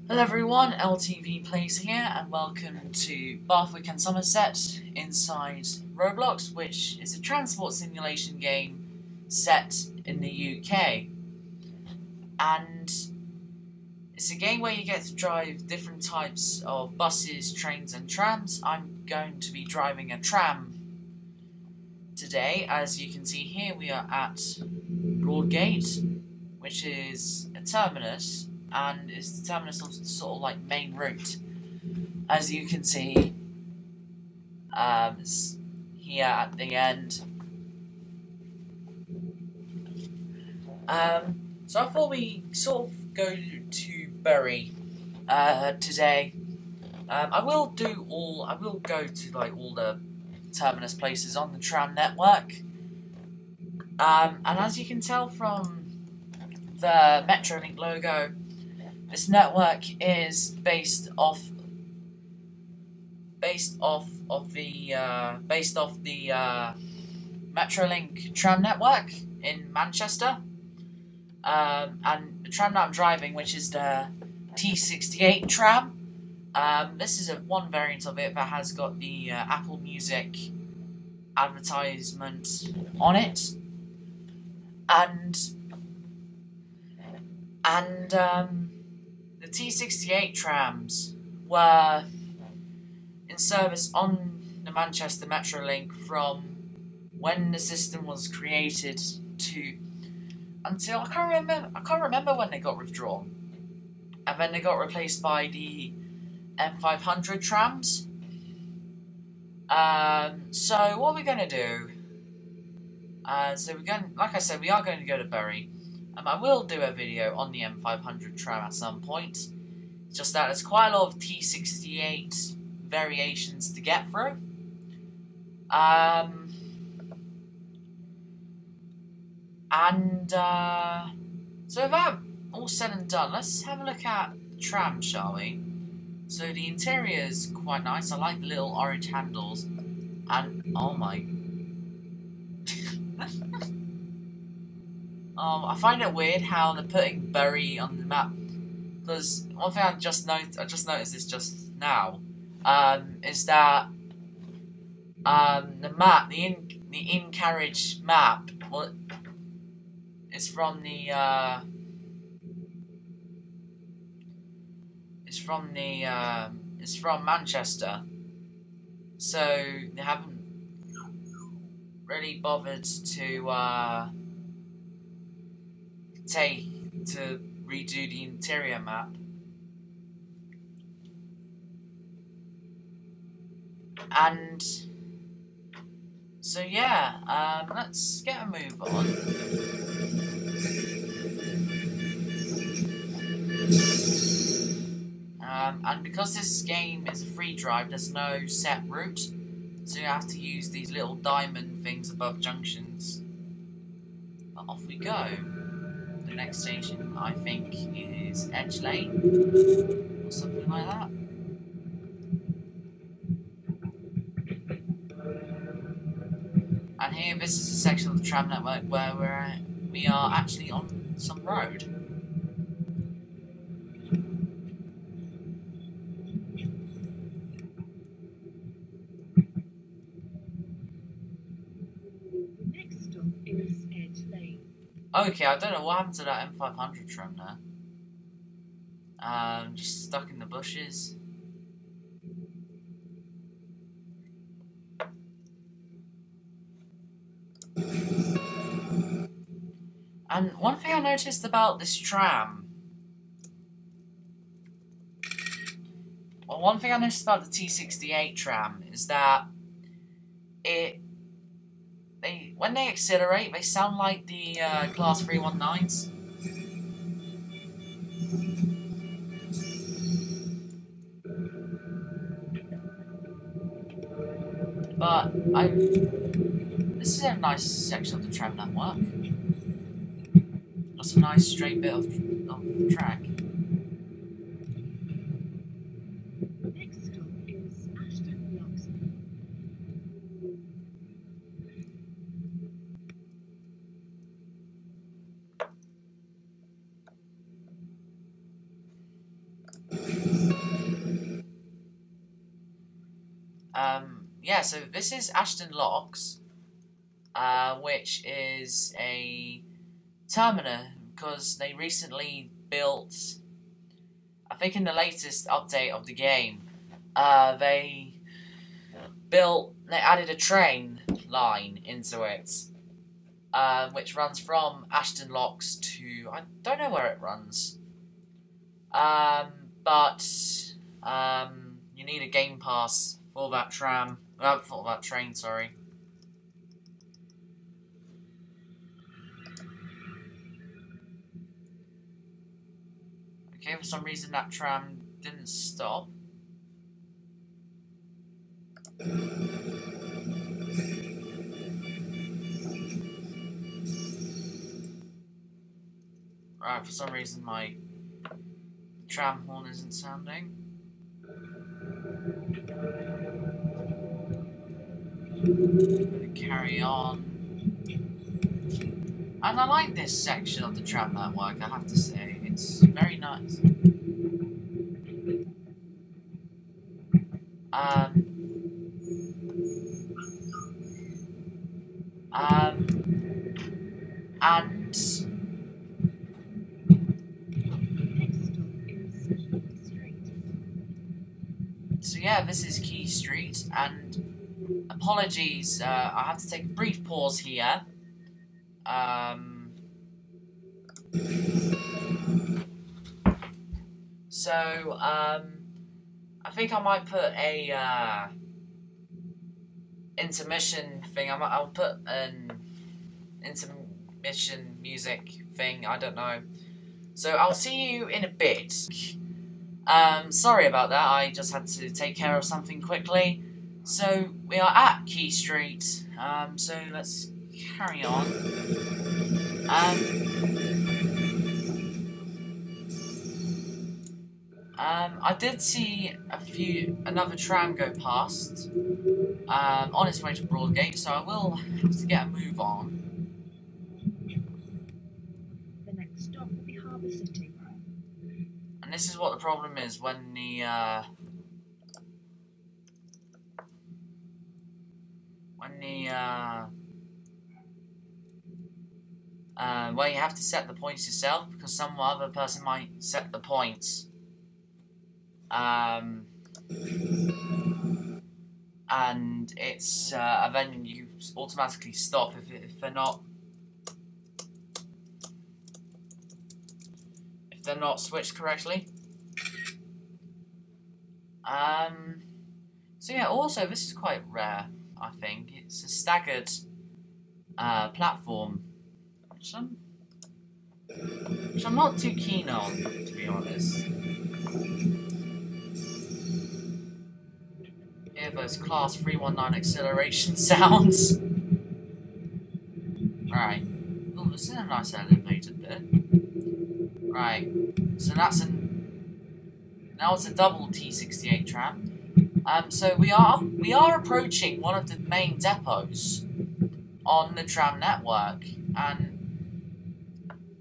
Hello everyone, LTV Plays here, and welcome to Bathwick and Somerset inside Roblox, which is a transport simulation game set in the UK. And it's a game where you get to drive different types of buses, trains and trams. I'm going to be driving a tram today. As you can see here, we are at Broadgate, which is a terminus. And it's the terminus of sort of like main route, as you can see here at the end. So I thought we sort of go to Bury today. I will go to like all the terminus places on the tram network. And as you can tell from the Metrolink logo, this network is based off the Metrolink tram network in Manchester, and the tram that I'm driving, which is the T68 tram. This is one variant of it that has got the Apple Music advertisement on it, and the T68 trams were in service on the Manchester Metrolink from when the system was created until I can't remember when they got withdrawn, and then they got replaced by the M500 trams. So what we're gonna do? Like I said, we are going to go to Bury. I will do a video on the M500 tram at some point. Just that there's quite a lot of T68 variations to get through. So with that all said and done, let's have a look at the tram, shall we? So the interior is quite nice. I like the little orange handles. And oh my. I find it weird how they're putting Bury on the map, because one thing I just noticed this just now, is that the map, the in-carriage map, is from Manchester, so they haven't really bothered to redo the interior map. And so yeah, let's get a move on. And because this game is a free drive, there's no set route, so you have to use these little diamond things above junctions. But off we go. The next station, I think, is Edge Lane, or something like that. And here, this is a section of the tram network where we are actually on some road. Next stop is Edge Lane. Okay, I don't know what happened to that M500 tram there. Just stuck in the bushes. And one thing I noticed about this tram, one thing I noticed about the T68 tram is that when they accelerate, they sound like the Class 319s. But this is a nice section of the tram network. That's a nice straight bit of track. Next stop is Ashton Locks. Yeah, so this is Ashton Locks, which is a terminal because they recently built, I think in the latest update of the game, they added a train line into it, which runs from Ashton Locks to, I don't know where it runs, but you need a game pass for that for that train, sorry. Okay, for some reason that tram didn't stop. Right, for some reason my tram horn isn't sounding. I'm gonna carry on. And I like this section of the tram network, I have to say. It's very nice. And so yeah, this is Key Street, and apologies, I have to take a brief pause here. So, I think I might put a, intermission thing. I'll put an intermission music thing, I don't know. So, I'll see you in a bit. Sorry about that, I just had to take care of something quickly. So, we are at Key Street, so let's carry on. I did see another tram go past, on its way to Broadgate, so I will have to get a move on. The next stop will be Harbour City. And this is what the problem is when the, well, you have to set the points yourself, because some other person might set the points. And it's, then you automatically stop if they're not switched correctly. So yeah, also this is quite rare, I think. It's a staggered platform, which I'm not too keen on, to be honest. Hear those class 319 acceleration sounds. Right. Oh, this is a nice elevated bit. Right. So now it's a double T68 tram. So we are approaching one of the main depots on the tram network, and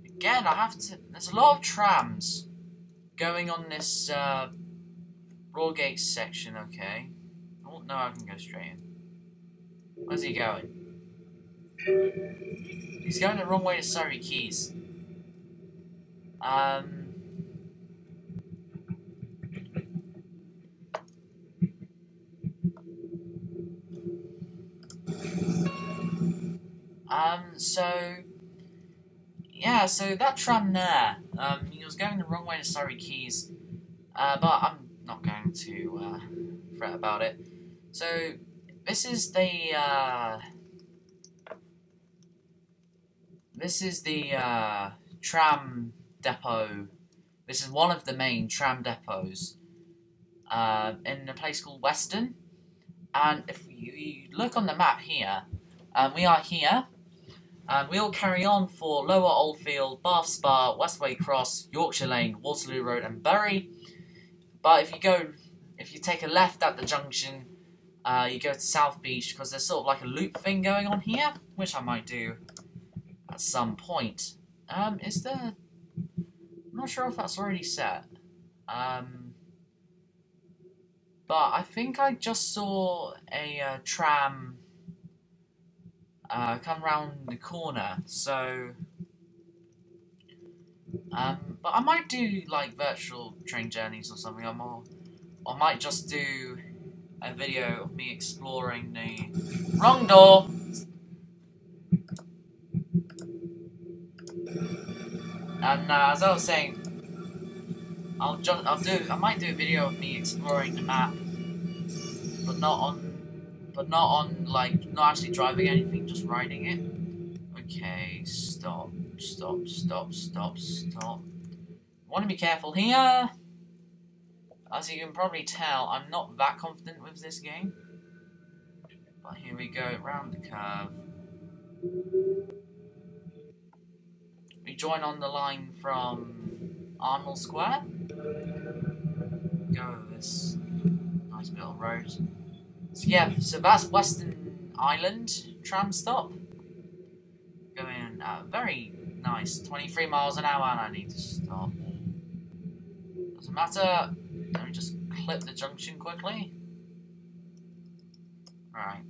again there's a lot of trams going on this Broadgate section. Okay. Oh no, I can go straight in. Where's he going? He's going the wrong way to Surrey Quays. So yeah, so that tram there, he was going the wrong way to Surrey Quays, but I'm not going to fret about it. So this is the tram depot. This is one of the main tram depots in a place called Weston. And if you look on the map here, we are here. We'll carry on for Lower Oldfield, Bath Spa, Westway Cross, Yorkshire Lane, Waterloo Road and Bury. But if you take a left at the junction, you go to South Beach, because there's sort of like a loop thing going on here, which I might do at some point. I'm not sure if that's already set. But I think I just saw a tram come round the corner, so but I might do like virtual train journeys or something. I might just do a video of me exploring the wrong door. And as I was saying, I might do a video of me exploring the map, but not not actually driving anything, just riding it. Okay, stop. Want to be careful here. As you can probably tell, I'm not that confident with this game. But here we go, round the curve. We join on the line from Arnold Square. Go over this nice bit of road. So yeah, so that's Western Island tram stop. Going very nice, 23 miles an hour, and I need to stop. Doesn't matter. Let me just clip the junction quickly. Right.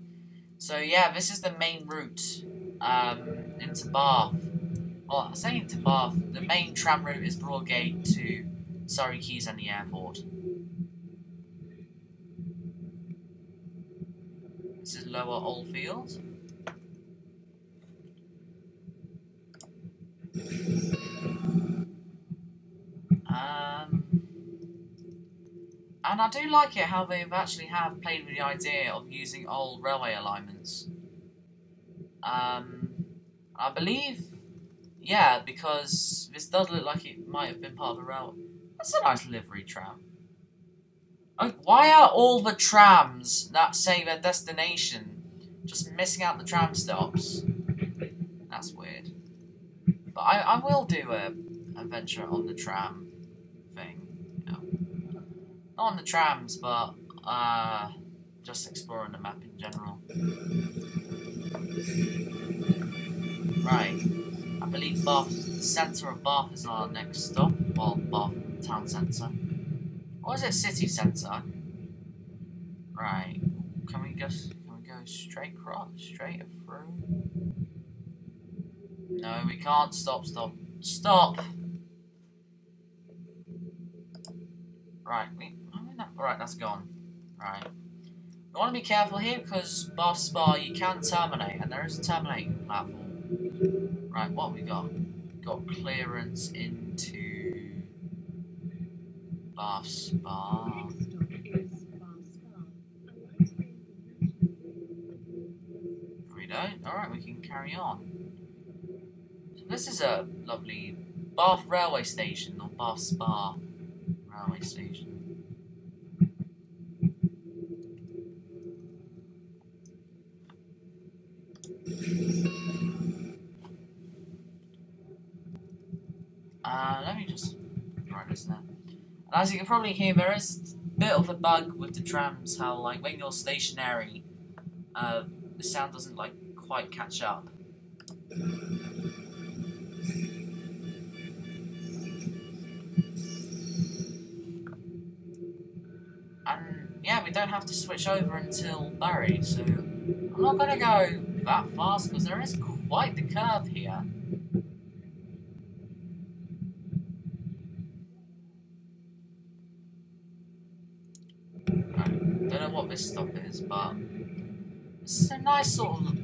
So yeah, this is the main route into Bath. Well, I say into Bath. The main tram route is Broadgate to Surrey Quays and the airport. This is Lower Oldfield. And I do like it how they've actually played with the idea of using old railway alignments. I believe, yeah, because this does look like it might have been part of a railway. That's a nice livery tram. Oh, why are all the trams that say their destination just missing out the tram stops? That's weird. But I will do a adventure on the tram thing. You know. Not on the trams, but just exploring the map in general. Right. I believe Bath, the centre of Bath is our next stop. Well, Bath town centre. Or is it city centre? Right. Can we go straight through? No, we can't. Stop. Right. Alright, that's gone. Right. We want to be careful here because Bath Spa, you can terminate, and there is a terminating platform. Right, what have we got? Got clearance into Bath Spa. We don't? Alright, we can carry on. So this is a lovely Bath railway station, or Bath Spa railway station. Let me just write this down. And as you can probably hear, there is a bit of a bug with the trams, how like when you're stationary, the sound doesn't like quite catch up. And yeah, we don't have to switch over until Bury, so I'm not going to go that fast because there is quite the curve here. Don't know what this stop is, but this is a nice sort of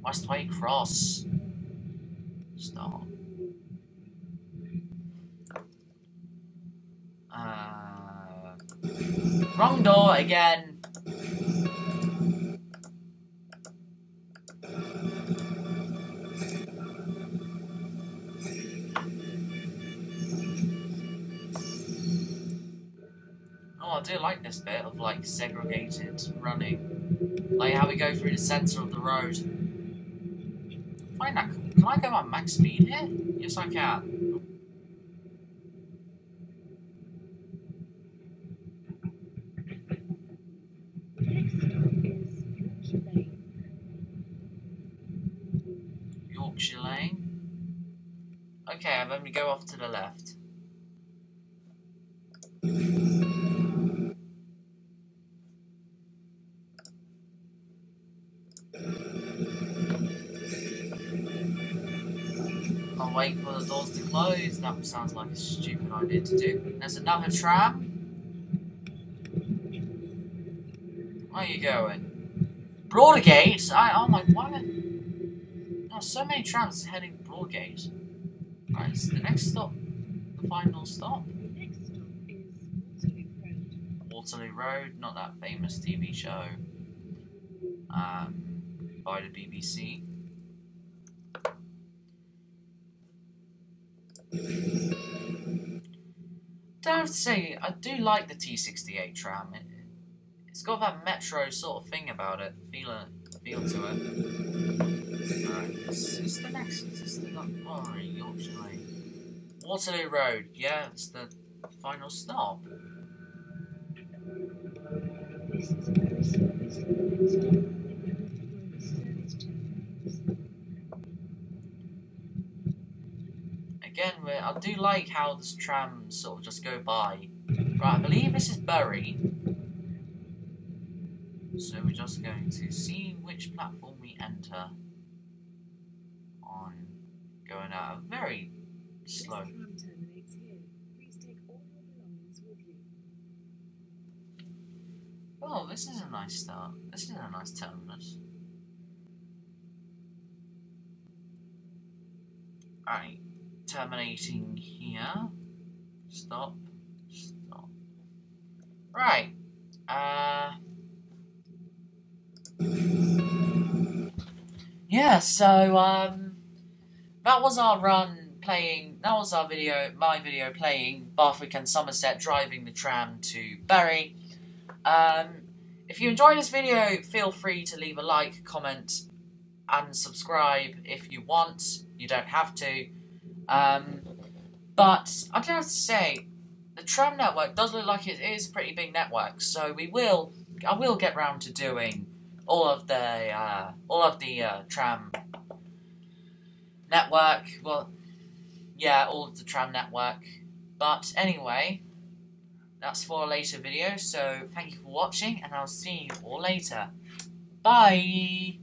Westway Cross. Stop. Wrong door again. Oh, I do like this bit of like segregated running, like how we go through the centre of the road. Find that. Can I go at max speed here? Yes, I can. Yorkshire Lane. Okay, and then we go off to the left. and wait for the doors to close. That sounds like a stupid idea to do. There's another tram. Where are you going? Broadgate? Oh my, why? Oh, so many trams heading Broadgate. Right, it's the next stop. The final stop. The next stop is Waterloo Road. Waterloo Road, not that famous TV show. By the BBC. Don't have to say, I do like the T68 tram. It's got that metro sort of thing about it, feel to it. Alright, is this the next? Is this the Yorkshire Lane? Waterloo Road, yeah, it's the final stop. This is a very service for the next stop. Service terminates. Again, I do like how this tram sort of just go by. Right, I believe this is Bury. So we're just going to see which platform we enter on going at a very slow. This tram terminates here. Please take all your belongings with you. Oh, this is a nice start. This is a nice terminus. Right, terminating here. Stop. Stop. Right. Yeah, so that was our run playing. That was our video. My video playing Bathwick and Somerset, driving the tram to Bury. If you enjoyed this video, feel free to leave a like, comment, and subscribe if you want. You don't have to. But I do have to say, the tram network does look like it is a pretty big network. So I will get round to doing all of the tram network. Well, yeah, all of the tram network. But anyway, that's for a later video. So thank you for watching, and I'll see you all later. Bye.